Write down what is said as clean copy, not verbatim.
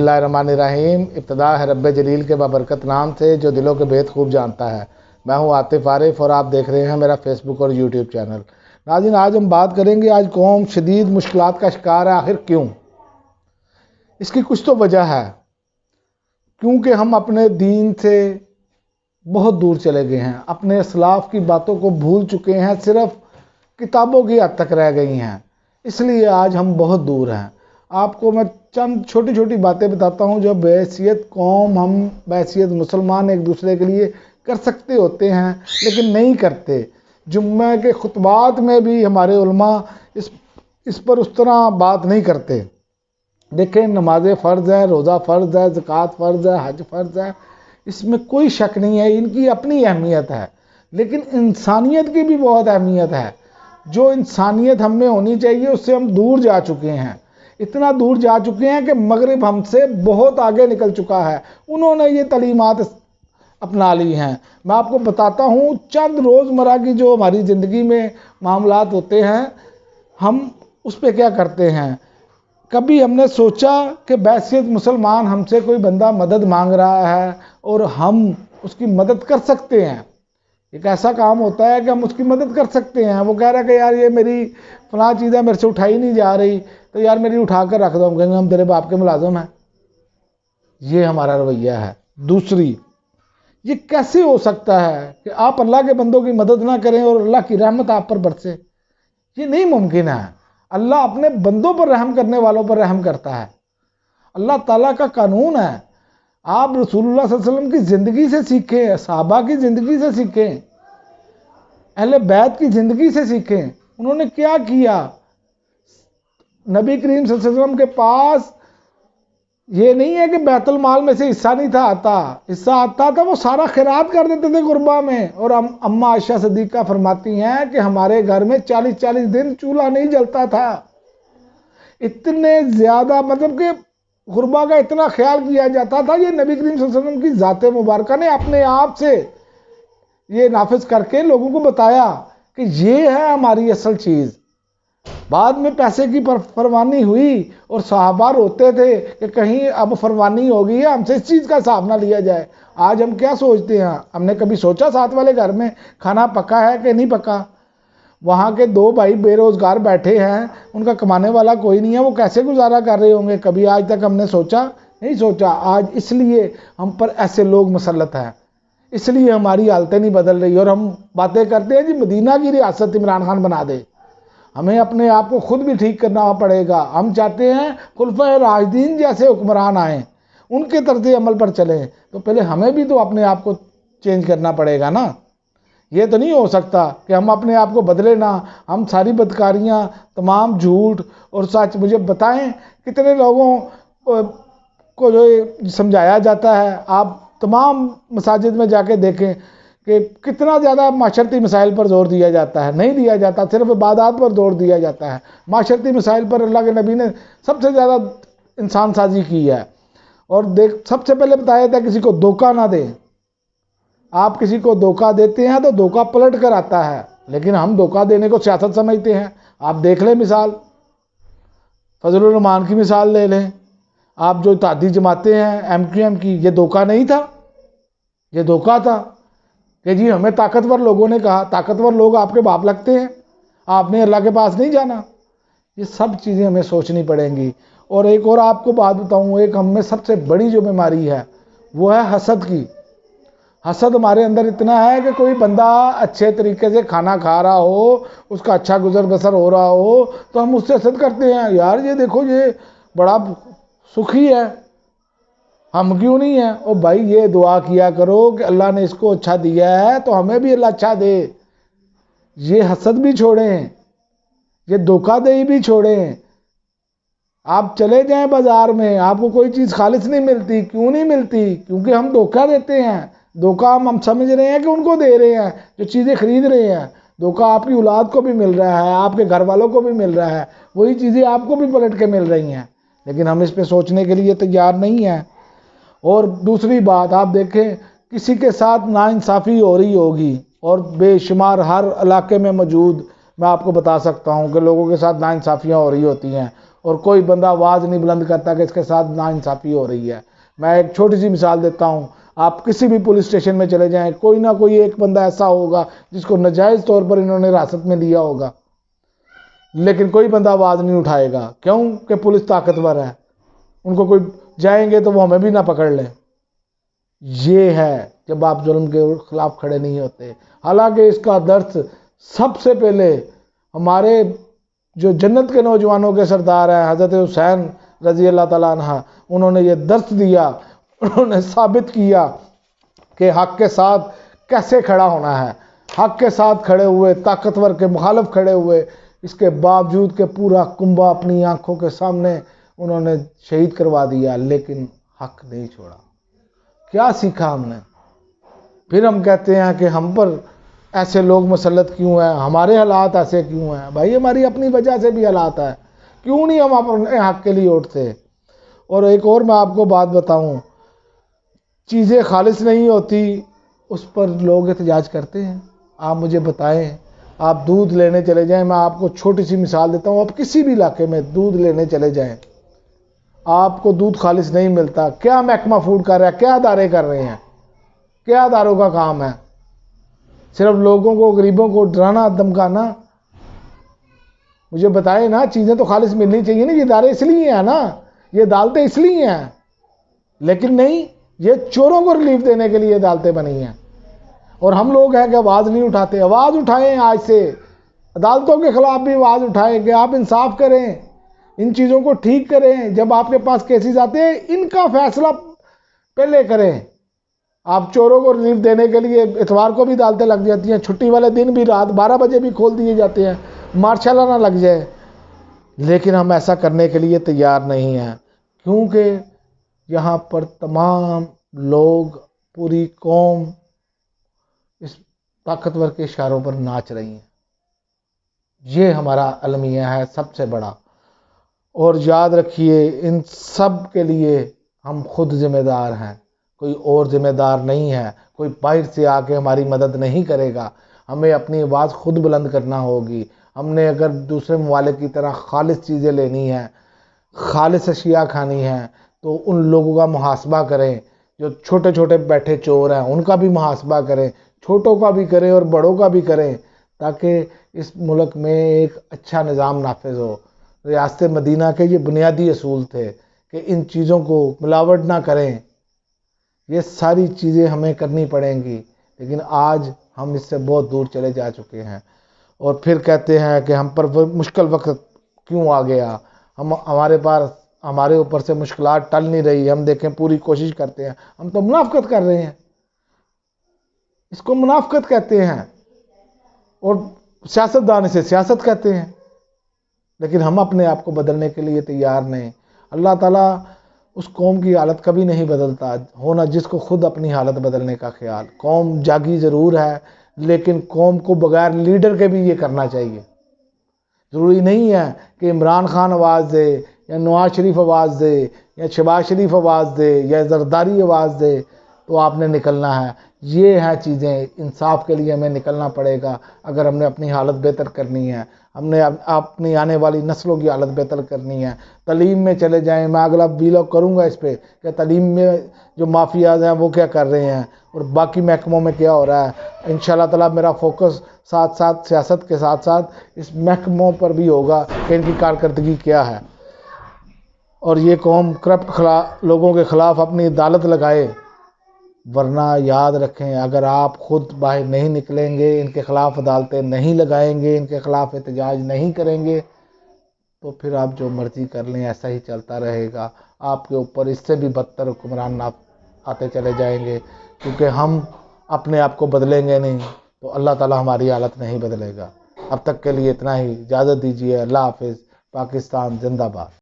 बिस्मिल्लाहिर्रहमानिर्रहीम। इब्तिदा है रब्बे जलील के बाबरकत नाम से जो दिलों के भेद खूब जानता है। मैं हूं आतिफ आरिफ और आप देख रहे हैं मेरा फेसबुक और यूट्यूब चैनल। नाज़रीन, आज हम बात करेंगे, आज कौम शदीद मुश्किलात का शिकार है। आखिर क्यों? इसकी कुछ तो वजह है, क्योंकि हम अपने दीन से बहुत दूर चले गए हैं, अपने असलाफ की बातों को भूल चुके हैं, सिर्फ किताबों की हद तक रह गई हैं। इसलिए आज हम बहुत दूर हैं। आपको मैं चंद छोटी छोटी बातें बताता हूं जो बहैसियत कौम, हम बहैसियत मुसलमान एक दूसरे के लिए कर सकते होते हैं लेकिन नहीं करते। जुम्मे के खुतबात में भी हमारे उलमा इस पर उस तरह बात नहीं करते। देखें, नमाज़ें फ़र्ज़ है, रोज़ा फ़र्ज़ है, ज़कात फ़र्ज़ है, हज फ़र्ज़ है, इसमें कोई शक नहीं है, इनकी अपनी अहमियत है। लेकिन इंसानियत की भी बहुत अहमियत है। जो इंसानियत हम में होनी चाहिए उससे हम दूर जा चुके हैं। इतना दूर जा चुके हैं कि मगरिब हमसे बहुत आगे निकल चुका है। उन्होंने ये तालीमात अपना ली हैं। मैं आपको बताता हूँ, चंद रोज़मर्रा की जो हमारी ज़िंदगी में मामलात होते हैं, हम उस पर क्या करते हैं। कभी हमने सोचा कि बहैसियत मुसलमान हमसे कोई बंदा मदद मांग रहा है और हम उसकी मदद कर सकते हैं। एक ऐसा काम होता है कि हम उसकी मदद कर सकते हैं। वो कह रहा है कि यार ये मेरी फलां चीज़ है, मेरे से उठाई नहीं जा रही, तो यार मेरी उठा कर रख दो। हम कहेंगे हम तेरे बाप के मुलाजिम हैं। ये हमारा रवैया है। दूसरी, ये कैसे हो सकता है कि आप अल्लाह के बंदों की मदद ना करें और अल्लाह की रहमत आप पर बरसे? ये नहीं मुमकिन है। अल्लाह अपने बंदों पर रहम करने वालों पर रहम करता है। अल्लाह ताला का कानून है। आप रसूलुल्लाह सल्लल्लाहु अलैहि वसल्लम की ज़िंदगी से सीखें, सहाबा की ज़िंदगी से सीखें, अहले बैत की ज़िंदगी से सीखें। उन्होंने क्या किया? नबी करीम सल्लल्लाहु अलैहि वसल्लम के पास ये नहीं है कि बैतुल माल में से हिस्सा नहीं था आता, हिस्सा आता था, वो सारा खैरात कर देते थे गुरबा में। और अम्मा आयशा सिद्दीक़ा फरमाती हैं कि हमारे घर में 40-40 दिन चूल्हा नहीं जलता था। इतने ज़्यादा, मतलब कि गुरबा का इतना ख्याल किया जाता था। ये नबी करीम सल्लल्लाहु अलैहि वसल्लम की ज़ात मुबारका ने अपने आप से ये नाफिज करके लोगों को बताया कि ये है हमारी असल चीज़। बाद में पैसे की फरमानी हुई और सहाबा रोते थे कि कहीं अब फरमानी हो गई है, हमसे इस चीज़ का हिसाब ना लिया जाए। आज हम क्या सोचते हैं? हमने कभी सोचा साथ वाले घर में खाना पका है कि नहीं पका? वहाँ के 2 भाई बेरोज़गार बैठे हैं, उनका कमाने वाला कोई नहीं है, वो कैसे गुजारा कर रहे होंगे? कभी आज तक हमने सोचा? नहीं सोचा। आज इसलिए हम पर ऐसे लोग मुसल्लत हैं, इसलिए हमारी हालतें नहीं बदल रही। और हम बातें करते हैं जी मदीना की रियासत इमरान खान बना दे। हमें अपने आप को खुद भी ठीक करना पड़ेगा। हम चाहते हैं खुलफाए राशिदीन जैसे हुक्मरान आए, उनके तर्ज़ अमल पर चलें, तो पहले हमें भी तो अपने आप को चेंज करना पड़ेगा ना। ये तो नहीं हो सकता कि हम अपने आप को बदले ना। हम सारी बदकारियाँ, तमाम झूठ और सच, मुझे बताएं कितने लोगों को जो समझाया जाता है। आप तमाम मसाजिद में जाके देखें कि कितना ज़्यादा माशरती मसाइल पर जोर दिया जाता है। नहीं दिया जाता, सिर्फ इबादत पर जोर दिया जाता है। माशरती मसाइल पर अल्लाह के नबी ने सबसे ज़्यादा इंसान साजी की है। और सबसे पहले बताया था किसी को धोखा ना दें। आप किसी को धोखा देते हैं तो धोखा पलट कर आता है, लेकिन हम धोखा देने को सियासत समझते हैं। आप देख लें मिसाल, फजलुर रहमान की मिसाल ले लें। आप जो तादी जमाते हैं MQM की, ये धोखा नहीं था, ये धोखा था कि जी हमें ताकतवर लोगों ने कहा। ताकतवर लोग आपके बाप लगते हैं, आपने अल्लाह के पास नहीं जाना। ये सब चीज़ें हमें सोचनी पड़ेंगी। और एक और आपको बात बताऊँ, एक हम में सबसे बड़ी जो बीमारी है वो है हसद की। हसद हमारे अंदर इतना है कि कोई बंदा अच्छे तरीके से खाना खा रहा हो, उसका अच्छा गुजर बसर हो रहा हो, तो हम उससे हसद करते हैं। यार ये देखो, ये बड़ा सुखी है, हम क्यों नहीं है? और भाई ये दुआ किया करो कि अल्लाह ने इसको अच्छा दिया है तो हमें भी अल्लाह अच्छा दे। ये हसद भी छोड़ें, ये धोखाधड़ी भी छोड़ें। आप चले जाएं बाजार में, आपको कोई चीज़ खालिस नहीं मिलती। क्यों नहीं मिलती? क्योंकि हम धोखा देते हैं। धोखा हम समझ रहे हैं कि उनको दे रहे हैं जो चीज़ें खरीद रहे हैं। धोखा आपकी औलाद को भी मिल रहा है, आपके घर वालों को भी मिल रहा है, वही चीज़ें आपको भी पलट के मिल रही हैं, लेकिन हम इस पे सोचने के लिए तैयार नहीं हैं। और दूसरी बात, आप देखें किसी के साथ नाइंसाफ़ी हो रही होगी, और बेशुमार हर इलाके में मौजूद, मैं आपको बता सकता हूँ कि लोगों के साथ नाइंसाफ़ियाँ हो रही होती हैं। اور کوئی بندہ آواز نہیں بلند کرتا کہ اس کے ساتھ ناانصافی ہو رہی ہے۔ میں ایک چھوٹی سی مثال دیتا ہوں، آپ کسی بھی پولیس اسٹیشن میں چلے جائیں، کوئی نہ کوئی ایک بندہ ایسا ہوگا جس کو ناجائز طور پر انہوں نے حراست میں لیا ہوگا، لیکن کوئی بندہ آواز نہیں اٹھائے گا۔ کیوں؟ کہ پولیس طاقتور ہے، ان کو کوئی جائیں گے تو وہ ہمیں بھی نہ پکڑ لیں۔ یہ ہے جب آپ ظلم کے خلاف کھڑے نہیں ہوتے۔ حالانکہ اس کا درس سب سے پہلے ہمارے جو جنت کے نوجوانوں کے سردار ہیں حضرت حسین رضی اللہ تعالیٰ عنہ، انہوں نے یہ درس دیا، انہوں نے ثابت کیا کہ حق کے ساتھ کیسے کھڑا ہونا ہے۔ حق کے ساتھ کھڑے ہوئے، طاقتور کے مخالف کھڑے ہوئے، اس کے باوجود کہ پورا کنبہ اپنی آنکھوں کے سامنے انہوں نے شہید کروا دیا، لیکن حق نہیں چھوڑا۔ کیا سیکھا ہم نے؟ پھر ہم کہتے ہیں کہ ہم پر ایسے لوگ مسلط کیوں ہیں، ہمارے حالات ایسے کیوں ہیں؟ بھائی ہماری اپنی وجہ سے بھی حالات ہے، کیوں نہیں ہم اپنے حق کے لیے اٹھتے؟ اور ایک اور میں آپ کو بات بتاؤں، چیزیں خالص نہیں ہوتی اس پر لوگ احتجاج کرتے ہیں۔ آپ مجھے بتائیں، آپ دودھ لینے چلے جائیں، میں آپ کو چھوٹی سی مثال دیتا ہوں، آپ کسی بھی علاقے میں دودھ لینے چلے جائیں، آپ کو دودھ خالص نہیں ملتا، کیا محکمہ فوڈ کر رہا ہے؟ کیا ادارے کر رہے ہیں؟ کیا اداروں کا کام ہے؟ صرف لوگوں کو، غریبوں کو ڈرانا دھمکانا؟ مجھے بتائیں نا، چیزیں تو خالص ملنی چاہیے نا، یہ ادارے اس لیے ہیں نا، یہ عدالتیں اس لیے ہیں، لیکن نہیں، یہ چوروں کو ریلیف دینے کے لیے عدالتیں بنی ہیں۔ اور ہم لوگ ہیں کہ آواز نہیں اٹھاتے۔ آواز اٹھائیں، آج سے عدالتوں کے خلاف بھی آواز اٹھائیں کہ آپ انصاف کریں، ان چیزوں کو ٹھیک کریں۔ جب آپ کے پاس کیسز آتے ہیں، ان کا فیصلہ پہلے کریں۔ آپ چوروں کو ریلیف دینے کے لیے اتوار کو بھی عدالتیں لگ جاتی ہیں، چھٹی والے دن بھی رات 12 بجے بھی کھول دیے جاتے ہیں، مارشل نہ لگ جائے، لیکن ہم ایسا کرنے کے لیے تیار نہیں ہیں، کیونکہ یہاں پر تمام لوگ، پوری قوم اس طاقتور کے اشاروں پر ناچ رہی ہیں۔ یہ ہمارا المیہ ہے سب سے بڑا۔ اور یاد رکھیے، ان سب کے لیے ہم خود ذمہ دار ہیں، کوئی اور ذمہ دار نہیں ہے، کوئی باہر سے آ کے ہماری مدد نہیں کرے گا۔ ہمیں اپنی آواز خود بلند کرنا ہوگی۔ ہم نے اگر دوسرے ممالک کی طرح خالص چیزیں لینی ہیں، خالص اشیاء کھانی ہیں، تو ان لوگوں کا محاسبہ کریں جو چھوٹے چھوٹے بیٹھے چور ہیں، ان کا بھی محاسبہ کریں، چھوٹوں کا بھی کریں اور بڑوں کا بھی کریں، تاکہ اس ملک میں ایک اچھا نظام نافذ ہو۔ ریاست مدینہ کے یہ بنیادی اصول تھے کہ ان چیزوں کو ملاوٹ نہ کریں۔ یہ ساری چیزیں ہمیں کرنی پڑیں گی، لیکن آج ہم اس سے بہت دور چلے جا چکے ہیں۔ اور پھر کہتے ہیں کہ ہم پر مشکل وقت کیوں آ گیا، ہمارے اوپر سے مشکلات ٹل نہیں رہی، ہم دیکھیں پوری کوشش کرتے ہیں، ہم تو منافقت کر رہے ہیں، اس کو منافقت کہتے ہیں، اور سیاستدان اسے سیاست کہتے ہیں، لیکن ہم اپنے آپ کو بدلنے کے لیے تیار نہیں۔ اللہ تعالیٰ اس قوم کی حالت کبھی نہیں بدلتا، ہونا جس کو خود اپنی حالت بدلنے کا خیال۔ قوم جاگی ضرور ہے، لیکن قوم کو بغیر لیڈر کے بھی یہ کرنا چاہیے۔ ضروری نہیں ہے کہ عمران خان آواز دے، یا نواز شریف آواز دے، یا شہباز شریف آواز دے، یا زرداری آواز دے تو آپ نے نکلنا ہے۔ یہ ہیں چیزیں، انصاف کے لیے ہمیں نکلنا پڑے گا اگر ہم نے اپنی حالت بہتر کرنی ہے، ہم نے اپنی آنے والی نسلوں کی حالت بہتر کرنی ہے۔ تعلیم میں چلے جائیں، میں اگلا ویلاگ کروں گا اس پہ کہ تعلیم میں جو مافیاز ہیں وہ کیا کر رہے ہیں، اور باقی محکموں میں کیا ہو رہا ہے۔ انشاءاللہ تعالیٰ میرا فوکس ساتھ ساتھ سیاست کے ساتھ ساتھ اس محکموں پر بھی ہوگا کہ ان کی کارکردگی کیا ہے، اور یہ قوم کرپٹ لوگوں کے خلاف اپنی عدالت لگائے۔ ورنہ یاد رکھیں، اگر آپ خود باہر نہیں نکلیں گے، ان کے خلاف عدالتیں نہیں لگائیں گے، ان کے خلاف احتجاج نہیں کریں گے، تو پھر آپ جو مرضی کر لیں، ایسا ہی چلتا رہے گا۔ آپ کے اوپر اس سے بھی بدتر حکمران آتے چلے جائیں گے، کیونکہ ہم اپنے آپ کو بدلیں گے نہیں تو اللہ تعالیٰ ہماری حالت نہیں بدلے گا۔ اب تک کے لیے اتنا ہی، اجازت دیجیے، اللہ حافظ۔ پاکستان زندہ باد۔